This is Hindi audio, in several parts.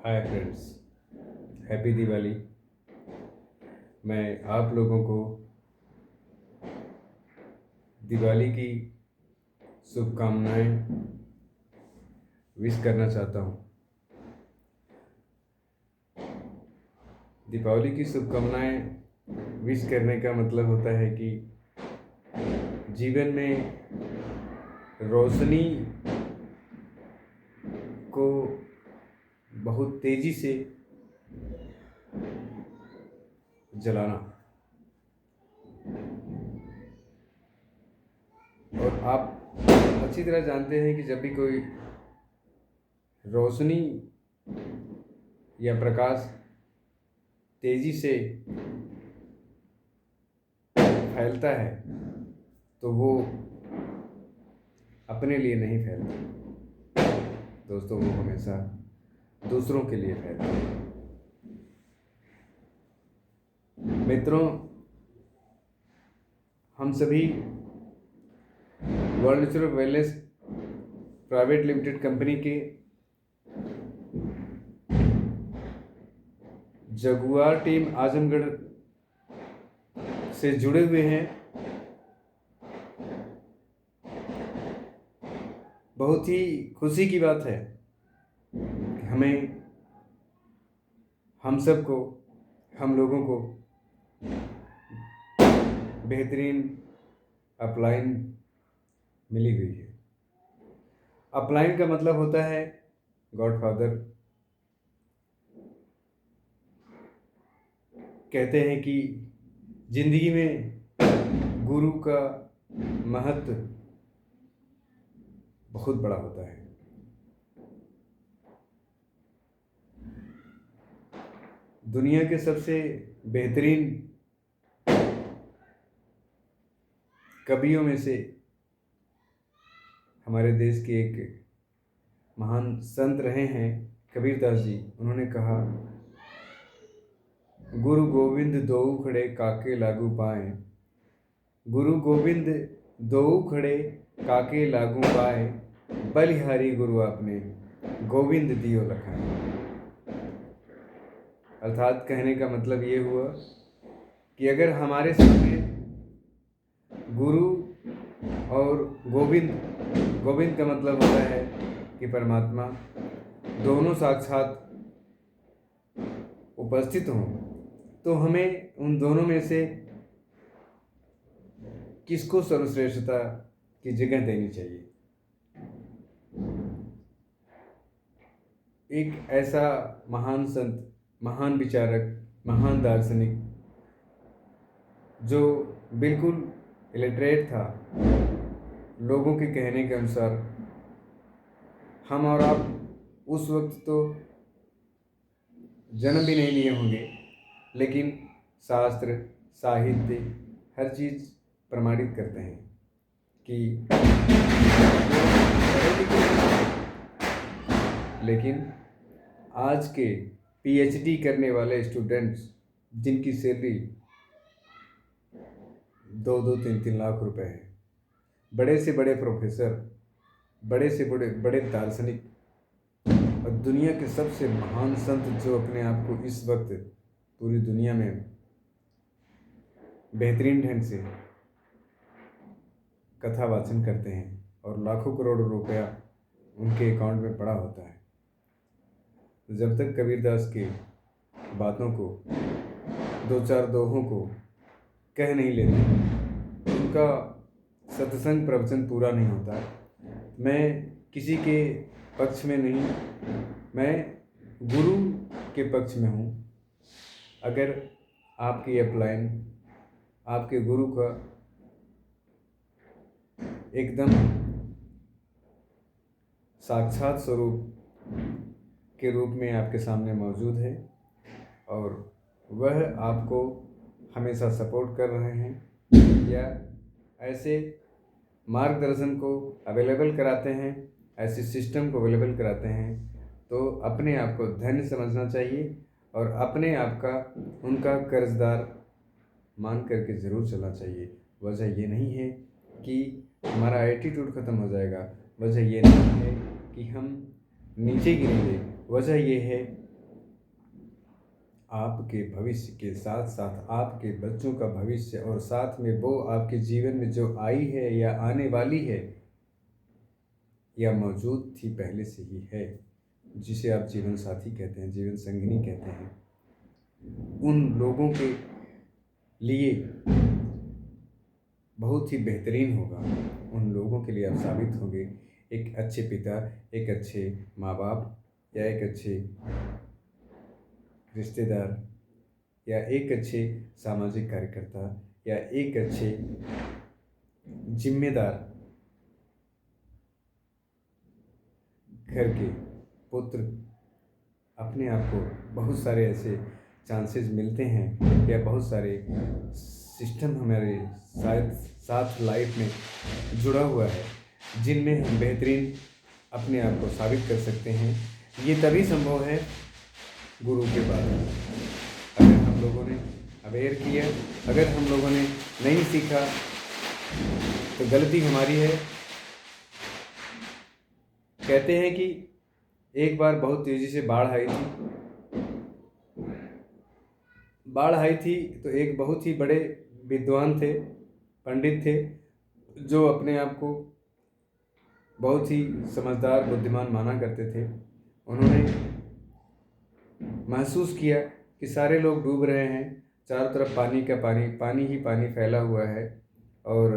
Hi friends, happy Diwali. मैं आप लोगों को दिवाली की शुभकामनाएं विश करना चाहता हूँ। दीपावली की शुभकामनाएं विश करने का मतलब होता है कि जीवन में रोशनी को बहुत तेज़ी से जलाना। और आप अच्छी तरह जानते हैं कि जब भी कोई रोशनी या प्रकाश तेज़ी से फैलता है तो वो अपने लिए नहीं फैलता दोस्तों, वो हमेशा दूसरों के लिए फैलता है। मित्रों, हम सभी world natural wellness private limited company के जगुआर टीम आजमगढ़ से जुड़े हुए हैं। बहुत ही खुशी की बात है कि हम लोगों को बेहतरीन अपलाइन मिली हुई है। अपलाइन का मतलब होता है गॉडफादर। कहते हैं कि जिंदगी में गुरु का महत्व बहुत बड़ा होता है। दुनिया के सबसे बेहतरीन कवियों में से हमारे देश के एक महान संत रहे हैं कबीरदास जी। उन्होंने कहा, गुरु गोविंद दोऊ खड़े काके लागू पाए। गुरु गोविंद दोऊ खड़े काके लागू पाए। बलिहारी गुरु आपने गोविंद दियो लखाए। अर्थात कहने का मतलब ये हुआ कि अगर हमारे सामने गुरु और गोविंद का मतलब होता है कि परमात्मा, दोनों साक्षात उपस्थित हों, तो हमें उन दोनों में से किसको सर्वश्रेष्ठता की जगह देनी चाहिए। एक ऐसा महान संत, महान विचारक, महान दार्शनिक जो बिल्कुल इलिटरेट था, लोगों के कहने के अनुसार हम और आप उस वक्त तो जन्म भी नहीं लिए होंगे, लेकिन शास्त्र, साहित्य, हर चीज़ प्रमाणित करते हैं कि लेकिन आज के पीएचडी करने वाले स्टूडेंट्स जिनकी सैलरी 2-2, 3-3 लाख रुपए है, बड़े से बड़े प्रोफेसर, बड़े से बड़े दार्शनिक और दुनिया के सबसे महान संत जो अपने आप को इस वक्त पूरी दुनिया में बेहतरीन ढंग से कथा वाचन करते हैं और लाखों करोड़ रुपया उनके अकाउंट में पड़ा होता है। जब तक कबीरदास की बातों को, 2-4 दोहों को कह नहीं लेते, उनका सत्संग प्रवचन पूरा नहीं होता। मैं किसी के पक्ष में नहीं, मैं गुरु के पक्ष में हूँ। अगर आपकी अपलाइन आपके गुरु का एकदम साक्षात स्वरूप के रूप में आपके सामने मौजूद है और वह आपको हमेशा सपोर्ट कर रहे हैं या ऐसे मार्गदर्शन को अवेलेबल कराते हैं, ऐसे सिस्टम को अवेलेबल कराते हैं, तो अपने आप को धन्य समझना चाहिए और अपने आप का उनका कर्जदार मान करके ज़रूर चलना चाहिए। वजह ये नहीं है कि हमारा एटीट्यूड ख़त्म हो जाएगा, वजह ये नहीं है कि हम नीचे गिरेंगे, वजह ये है आपके भविष्य के साथ साथ आपके बच्चों का भविष्य, और साथ में वो आपके जीवन में जो आई है या आने वाली है या मौजूद थी पहले से ही है, जिसे आप जीवन साथी कहते हैं, जीवन संगिनी कहते हैं, उन लोगों के लिए बहुत ही बेहतरीन होगा। उन लोगों के लिए आप साबित होंगे एक अच्छे पिता, एक अच्छे माँ बाप, या एक अच्छे रिश्तेदार, या एक अच्छे सामाजिक कार्यकर्ता, या एक अच्छे जिम्मेदार घर के पुत्र। अपने आप को बहुत सारे ऐसे चांसेस मिलते हैं, या बहुत सारे सिस्टम हमारे शायद साथ लाइफ में जुड़ा हुआ है, जिनमें हम बेहतरीन अपने आप को साबित कर सकते हैं। ये तभी संभव है गुरु के बाद। अगर हम लोगों ने अवेयर किया, अगर हम लोगों ने नहीं सीखा, तो गलती हमारी है। कहते हैं कि एक बार बहुत तेज़ी से बाढ़ आई थी, तो एक बहुत ही बड़े विद्वान थे, पंडित थे, जो अपने आप को बहुत ही समझदार बुद्धिमान माना करते थे। उन्होंने महसूस किया कि सारे लोग डूब रहे हैं, चारों तरफ पानी का पानी, पानी ही पानी फैला हुआ है, और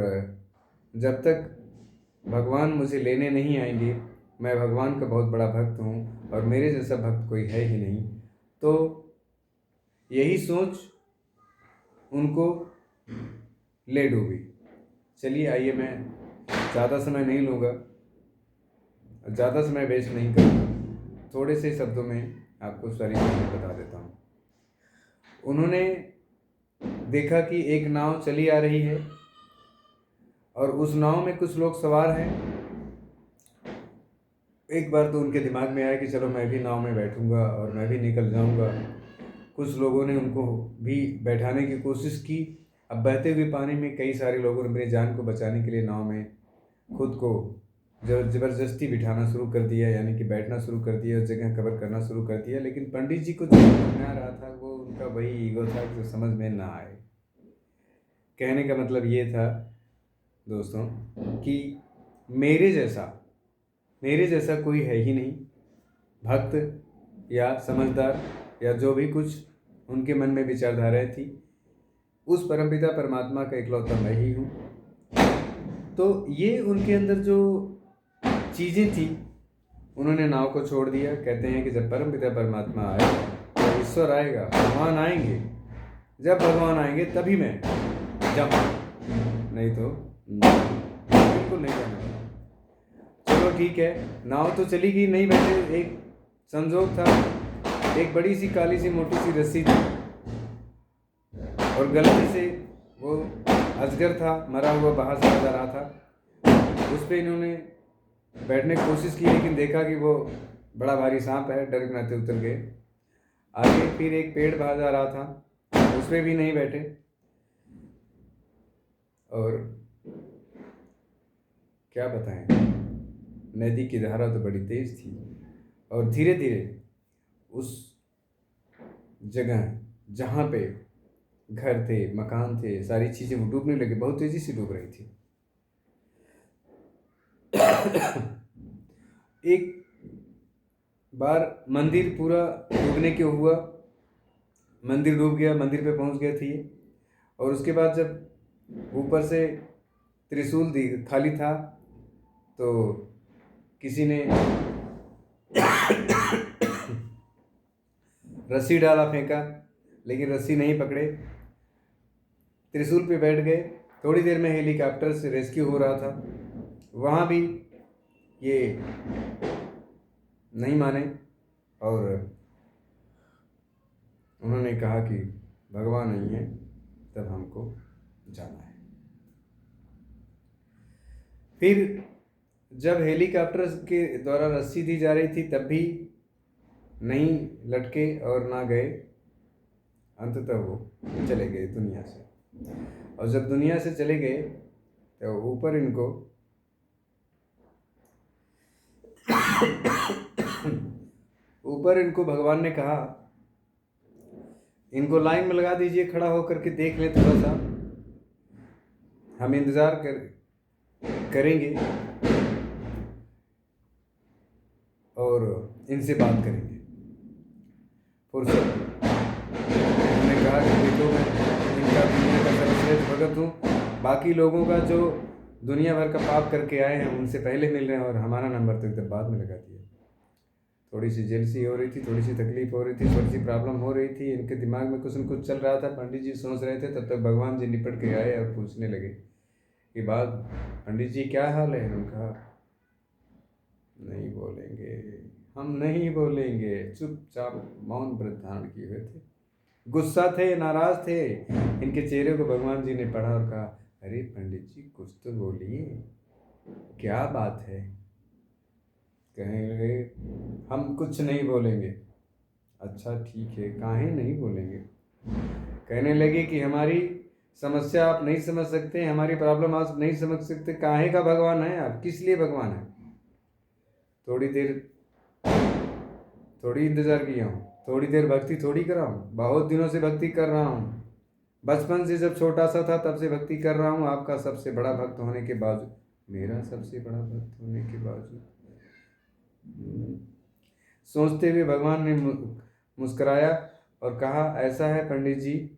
जब तक भगवान मुझे लेने नहीं आएंगे, मैं भगवान का बहुत बड़ा भक्त हूँ और मेरे जैसा भक्त कोई है ही नहीं। तो यही सोच उनको ले डूबी। चलिए आइए, मैं ज़्यादा समय नहीं लूँगा, ज़्यादा समय वेस्ट नहीं करूँगा, थोड़े से शब्दों में आपको सारी चीज़ें बता देता हूँ। उन्होंने देखा कि एक नाव चली आ रही है, और उस नाव में कुछ लोग सवार हैं। एक बार तो उनके दिमाग में आया कि चलो मैं भी नाव में बैठूंगा और मैं भी निकल जाऊंगा। कुछ लोगों ने उनको भी बैठाने की कोशिश की। अब बहते हुए पानी में कई सारे लोगों ने अपनी जान को बचाने के लिए नाव में खुद को ज़बरदस्ती बिठाना शुरू कर दिया, यानी कि बैठना शुरू कर दिया, उस जगह कवर करना शुरू कर दिया। लेकिन पंडित जी को जो समझ में आ रहा था, वो उनका वही ईगो था जो समझ में ना आए। कहने का मतलब ये था दोस्तों कि मेरे जैसा कोई है ही नहीं, भक्त या समझदार या जो भी कुछ उनके मन में विचारधाराएं थी, उस परमपिता परमात्मा का इकलौता मैं ही हूँ। तो ये उनके अंदर जो चीज़ें थी, उन्होंने नाव को छोड़ दिया। कहते हैं कि जब परमपिता परमात्मा आएगा, जब ईश्वर आएगा, भगवान आएंगे, जब भगवान आएंगे तभी मैं जाऊँ, नहीं तो बिल्कुल नहीं जाना। चलो ठीक है, नाव तो चली गई, नहीं बैठे। एक संजोग था, एक बड़ी सी काली सी मोटी सी रस्सी थी, और गलती से वो अजगर था, मरा हुआ बाहर से नजर आ रहा था। उस पर इन्होंने बैठने की कोशिश की, लेकिन देखा कि वो बड़ा भारी सांप है, डर के नाते उतर गए। आगे फिर एक पेड़ बाहर जा रहा था, उस पर भी नहीं बैठे। और क्या बताएं, नदी की धारा तो बड़ी तेज थी, और धीरे धीरे उस जगह जहाँ पे घर थे, मकान थे, सारी चीज़ें वो डूबने लगे, बहुत तेज़ी से डूब रही थी। एक बार मंदिर पूरा डूबने के हुआ, मंदिर डूब गया, मंदिर पे पहुंच गए थे। और उसके बाद जब ऊपर से त्रिशूल खाली था, तो किसी ने रस्सी डाला, फेंका, लेकिन रस्सी नहीं पकड़े, त्रिशूल पे बैठ गए। थोड़ी देर में हेलीकॉप्टर से रेस्क्यू हो रहा था, वहाँ भी ये नहीं माने, और उन्होंने कहा कि भगवान नहीं है, तब हमको जाना है। फिर जब हेलीकॉप्टर के द्वारा रस्सी दी जा रही थी, तब भी नहीं लटके और ना गए। अंततः वो चले गए दुनिया से। और जब दुनिया से चले गए, तो ऊपर इनको भगवान ने कहा इनको लाइन में लगा दीजिए, खड़ा होकर के देख लें थोड़ा सा, हम इंतज़ार करेंगे और इनसे बात करेंगे। फुर्सत उन्होंने कहा कि देखो मैं इनका दुनिया का सर्वश्रेष्ठ भगत हूँ, बाकी लोगों का जो दुनिया भर का पाप करके आए हैं उनसे पहले मिल रहे हैं और हमारा नंबर तो एकदम बाद में लगा दिया। थोड़ी सी जेलसी हो रही थी, थोड़ी सी तकलीफ हो रही थी, थोड़ी सी प्रॉब्लम हो रही थी, इनके दिमाग में कुछ न कुछ चल रहा था। पंडित जी सोच रहे थे, तब तक भगवान जी निपट के आए और पूछने लगे कि बात, पंडित जी क्या हाल है? उनका नहीं बोलेंगे, हम नहीं बोलेंगे, चुपचाप मौन व्रत धारण किए हुए थे, गुस्सा थे, नाराज थे। इनके चेहरे को भगवान जी ने पढ़ा और कहा, अरे पंडित जी कुछ तो बोलिए, क्या बात है? कहने लगे हम कुछ नहीं बोलेंगे। अच्छा ठीक है, काहे नहीं बोलेंगे? कहने लगे कि हमारी समस्या आप नहीं समझ सकते, हमारी प्रॉब्लम आप नहीं समझ सकते, काहे का भगवान है आप, किस लिए भगवान है? थोड़ी देर थोड़ी इंतज़ार किया हूँ, थोड़ी देर भक्ति थोड़ी करा हूँ, बहुत दिनों से भक्ति कर रहा हूँ, बचपन से जब छोटा सा था तब से भक्ति कर रहा हूँ, आपका सबसे बड़ा भक्त होने के बावजूद, मेरा सबसे बड़ा भक्त होने के बावजूद। सोचते हुए भगवान ने मुस्कराया और कहा, ऐसा है पंडित जी,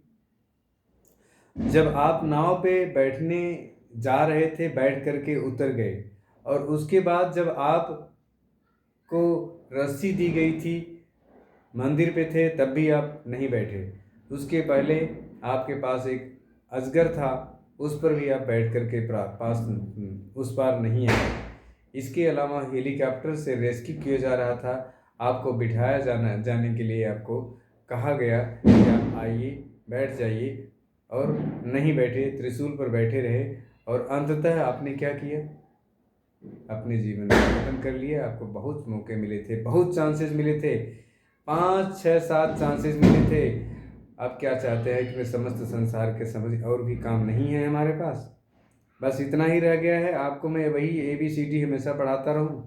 जब आप नाव पे बैठने जा रहे थे, बैठ करके उतर गए और उसके बाद जब आप को रस्सी दी गई थी, मंदिर पे थे तब भी आप नहीं बैठे, उसके पहले आपके पास एक अजगर था, उस पर भी आप बैठ करके पास उस पार नहीं आए। इसके अलावा हेलीकॉप्टर से रेस्क्यू किया जा रहा था, आपको बिठाया जाने के लिए आपको कहा गया कि आप आइए, बैठ जाइए, और नहीं बैठे, त्रिशूल पर बैठे रहे और अंततः आपने क्या किया? अपने जीवन में खत्म कर लिया। आपको बहुत मौके मिले थे, बहुत चांसेस मिले थे, 5 6 7 चांसेस मिले थे। अब क्या चाहते हैं कि मैं समस्त संसार के समझ, और भी काम नहीं है हमारे पास, बस इतना ही रह गया है। आपको मैं वही ABCD हमेशा पढ़ाता रहूं?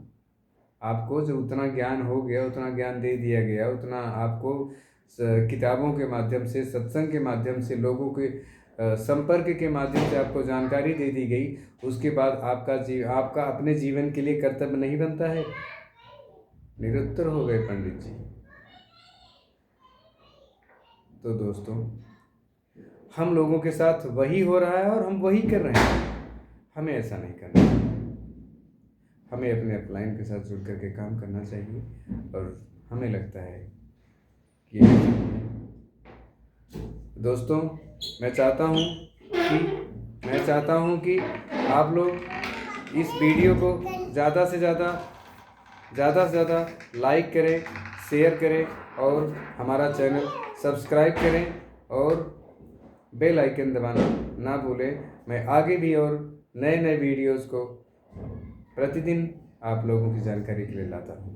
आपको जो उतना ज्ञान हो गया, उतना ज्ञान दे दिया गया, उतना आपको किताबों के माध्यम से, सत्संग के माध्यम से, लोगों के संपर्क के माध्यम से आपको जानकारी दे दी गई, उसके बाद आपका अपने जीवन के लिए कर्तव्य नहीं बनता है? निरुत्तर हो गए पंडित जी। तो दोस्तों, हम लोगों के साथ वही हो रहा है और हम वही कर रहे हैं, हमें ऐसा नहीं करना है। हमें अपने अपलाइन के साथ जुड़ करके काम करना चाहिए और हमें लगता है कि दोस्तों, मैं चाहता हूँ कि आप लोग इस वीडियो को ज़्यादा से ज़्यादा लाइक करें, शेयर करें और हमारा चैनल सब्सक्राइब करें और बेल आइकन दबाना ना भूलें। मैं आगे भी और नए वीडियोज़ को प्रतिदिन आप लोगों की जानकारी के लिए लाता हूँ।